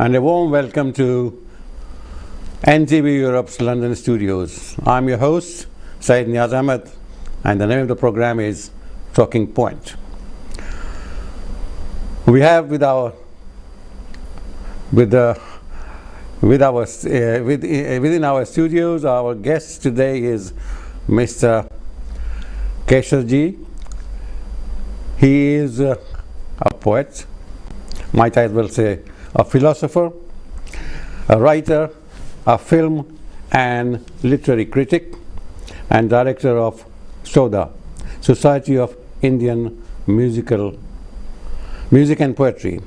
and a warm welcome to NTV Europe's London studios. I'm your host, Syed Neaz Ahmed, and the name of the program is Talking Point. We have within our studios, our guest today is Mr. Kaysher ji. He is a poet, might I well say a philosopher, a writer, a film and literary critic, and director of Saudha, Society of Indian Music and Poetry.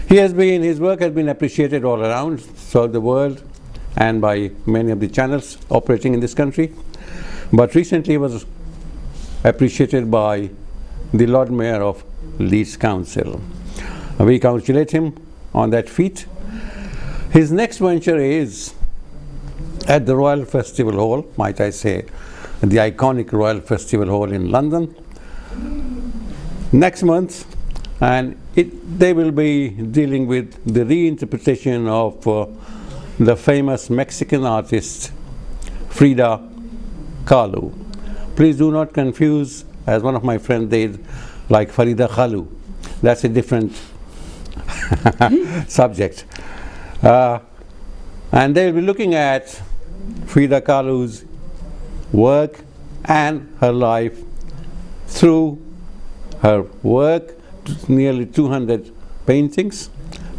His work has been appreciated all around throughout the world and by many of the channels operating in this country, but recently was appreciated by the Lord Mayor of Leeds Council. We congratulate him on that feat. His next venture is at the Royal Festival Hall, might I say, the iconic Royal Festival Hall in London, next month, and they will be dealing with the reinterpretation of the famous Mexican artist Frida Kahlo. Please do not confuse, as one of my friends did, like Frida Kahlo. That's a different subject. And they'll be looking at Frida Kahlo's work and her life through her work, nearly 200 paintings,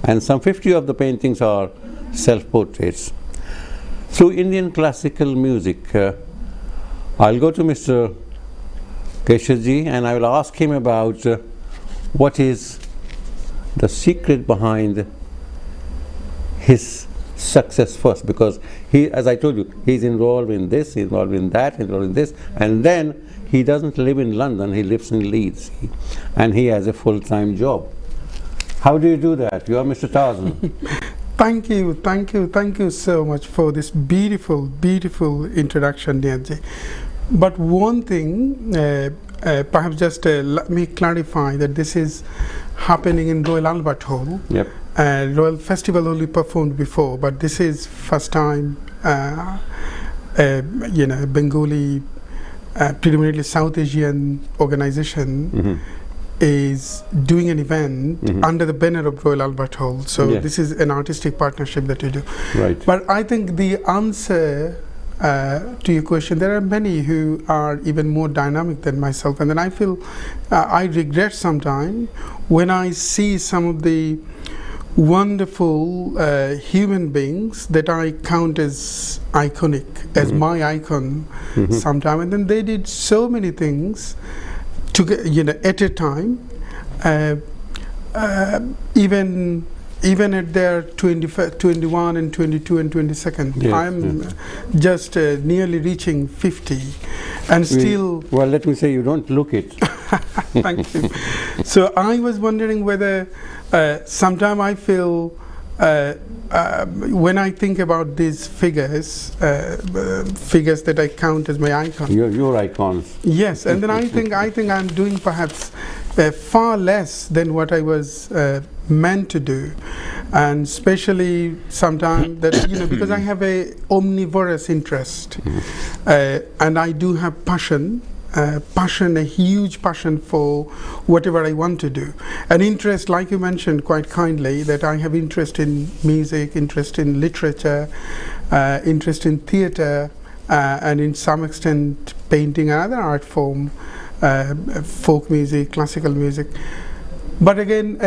and some 50 of the paintings are self-portraits. Through Indian classical music, I'll go to Mr. Kaysher ji and I will ask him about what is the secret behind his success first, because he, as I told you, he's involved in this, he's involved in that, involved in this, and then he doesn't live in London, he lives in Leeds, and he has a full-time job. How do you do that? You are Mr. Tarzan. Thank you so much for this beautiful introduction, Neaz. But one thing, perhaps just let me clarify that this is happening in Royal Albert Hall. Yep. Royal Festival only performed before, but this is first time Bengali, predominantly South Asian organization is doing an event under the banner of Royal Albert Hall. So this is an artistic partnership that you do. Right. But I think the answer to your question, there are many who are even more dynamic than myself, and then I feel I regret sometimes when I see some of the wonderful human beings that I count as iconic, as my icon sometime, and then they did so many things at a time, even at their 21 and 22 and 22nd. I'm just nearly reaching 50 and still... Well, let me say, you don't look it. Thank you. So I was wondering whether sometime I feel when I think about these figures that I count as my icon. Your icons. Yes, and then I think I'm doing perhaps far less than what I was meant to do, and especially sometimes that because I have a omnivorous interest, and I do have a huge passion for whatever I want to do. An interest, like you mentioned quite kindly, that I have interest in music, interest in literature, interest in theatre, and in some extent painting and other art form, folk music, classical music. But again,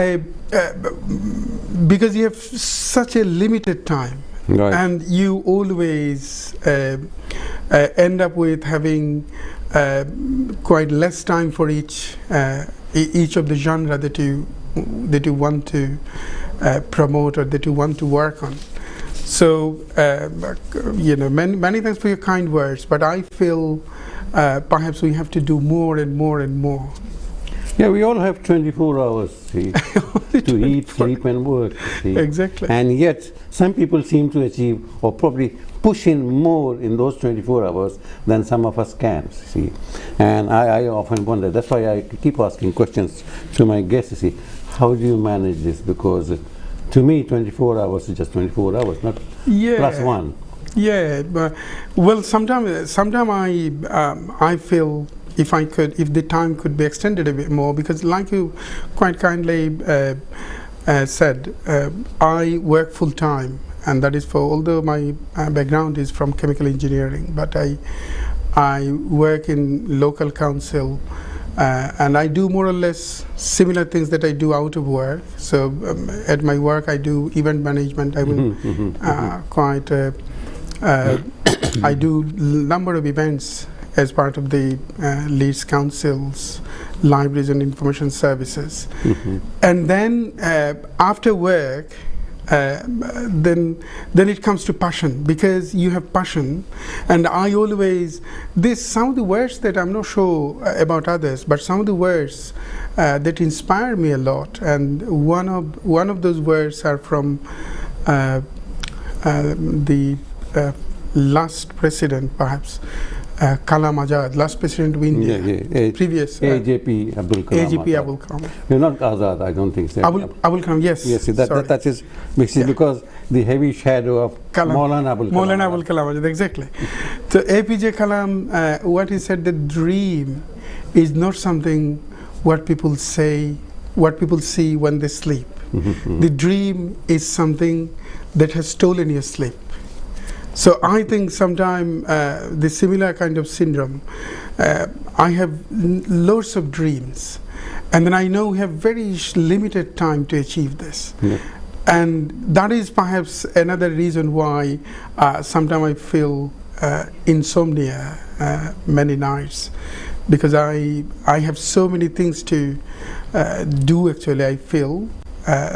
because you have such a limited time, right, and you always end up with having quite less time for each of the genre that you want to promote or that you want to work on. So many thanks for your kind words, but I feel perhaps we have to do more and more and more. Yeah, we all have 24 hours to eat, sleep and work. Exactly. And yet some people seem to achieve or probably push in more in those 24 hours than some of us can, see. And I often wonder, that's why I keep asking questions to my guests, see, how do you manage this? Because To me, 24 hours is just 24 hours, not plus one. Yeah, but well, sometimes I feel if the time could be extended a bit more, because like you quite kindly said, I work full time, and that is for, although my background is from chemical engineering, but I work in local council, and I do more or less similar things that I do out of work. So at my work I do event management. I will I do number of events as part of the Leeds Council's libraries and information services. And then after work, then it comes to passion, because you have passion. And I always, some of the words that I'm not sure about others, but some of the words that inspire me a lot, and one of those words are from the last president, perhaps Kalam Azad, last president of India, previous AJP Abdul Kalam. AJP Abdul Kalam. You're not Azad, I don't think so. Abdul Kalam, yes. Yes, that is because the heavy shadow of Maulana Abdul Kalam. Maulana Abdul Kalam, exactly. So APJ Kalam, what he said, the dream is not something what people see when they sleep. The dream is something that has stolen your sleep. So I think sometimes the similar kind of syndrome, I have lots of dreams, and then I know we have very limited time to achieve this. And that is perhaps another reason why sometimes I feel insomnia many nights, because I have so many things to do. Actually, I feel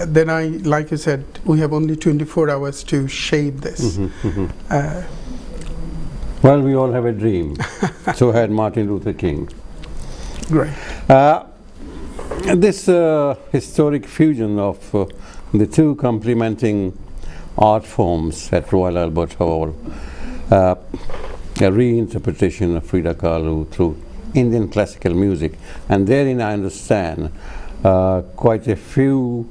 then like you said, we have only 24 hours to shape this. Well, we all have a dream. So had Martin Luther King. Great. This historic fusion of the two complementing art forms at Royal Albert Hall, a reinterpretation of Frida Kahlo through Indian classical music, and therein I understand quite a few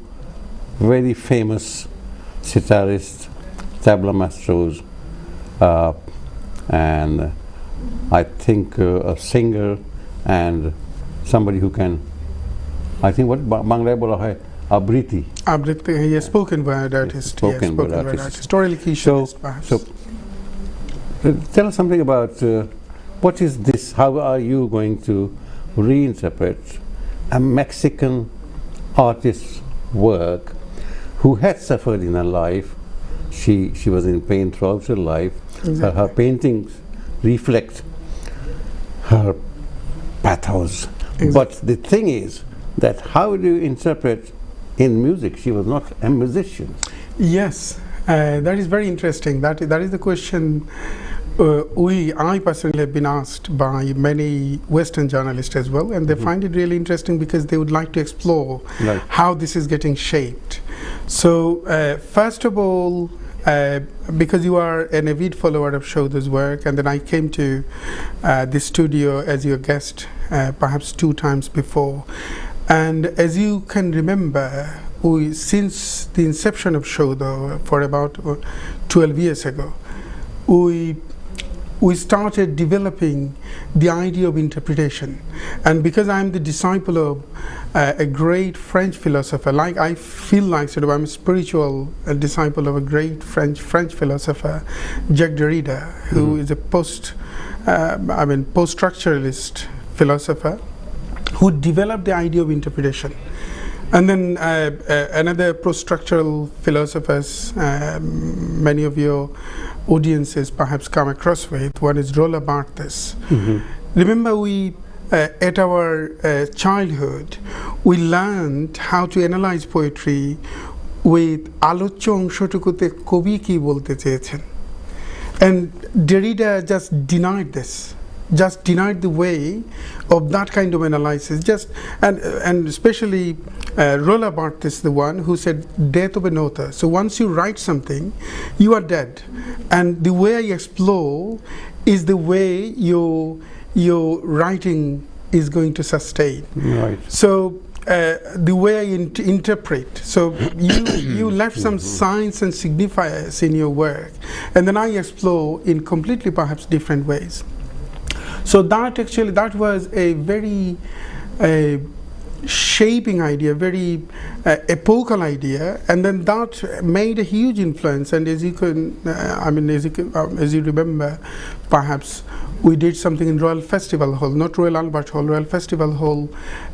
very famous sitarists, tabla maestros, and I think a singer and somebody who can, I think what Bangla bola hai, Abriti. Abriti, yes, spoken word artist. Spoken word artist. Historical cliche, perhaps. So tell us something about what is this, how are you going to reinterpret a Mexican artist's work who had suffered in her life. She was in pain throughout her life. Exactly. Her paintings reflect her pathos. Exactly. But the thing is that how do you interpret in music? She was not a musician. Yes, that is very interesting. That is the question I personally have been asked by many Western journalists as well, and they find it really interesting because they would like to explore how this is getting shaped. So first of all, because you are an avid follower of Saudha's work, and then I came to the studio as your guest perhaps 2 times before, and as you can remember, since the inception of Saudha for about 12 years ago, we started developing the idea of interpretation. And because I'm the disciple of a great French philosopher, like I feel like sort of I'm a spiritual disciple of a great French philosopher, Jacques Derrida, who is a post-structuralist philosopher who developed the idea of interpretation. And then another post-structural philosophers, many of your audiences perhaps come across with, one is Roland Barthes. Remember, we at our childhood, we learned how to analyze poetry with আলোচ্য অংশটুকুতে কবি কি বলতে চেয়েছেন, and Derrida just denied this. Just denied the way of that kind of analysis. And especially Roland Barthes is the one who said death of an author. So once you write something, you are dead. And the way I explore is the way your writing is going to sustain. Right. So the way I interpret. So you left some signs and signifiers in your work, and then I explore in completely perhaps different ways. So that was a very shaping idea, very epochal idea, and then that made a huge influence. And as you remember, perhaps we did something in Royal Festival Hall, not Royal Albert Hall, Royal Festival Hall,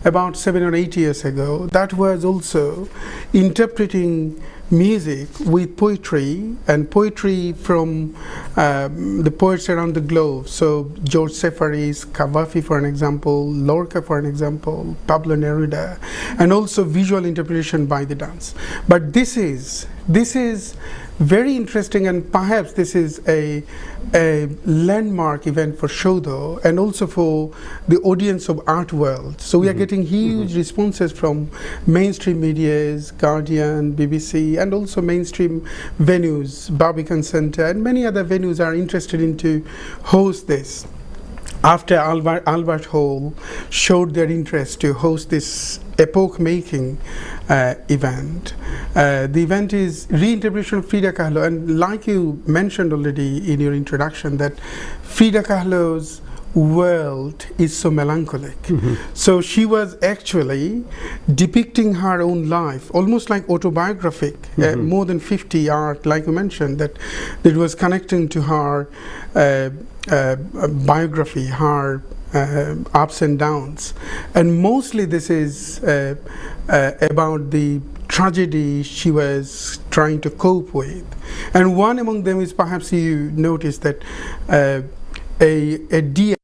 about 7 or 8 years ago. That was also interpreting music with poetry, and poetry from the poets around the globe. So George Seferis, Cavafy for an example, Lorca for an example, Pablo Neruda, and also visual interpretation by the dance. But this is very interesting, and perhaps this is a landmark event for Saudha and also for the audience of art world. So we are getting huge responses from mainstream medias, Guardian, BBC, and also mainstream venues, Barbican Centre, and many other venues are interested in to host this. After Albert Hall showed their interest to host this epoch-making event. The event is reinterpretation of Frida Kahlo, and like you mentioned already in your introduction, that Frida Kahlo's world is so melancholic. So she was actually depicting her own life, almost like autobiographic, more than 50 art, like you mentioned, that was connecting to her biography, her ups and downs, and mostly this is about the tragedy she was trying to cope with. And one among them is, perhaps you noticed that a deer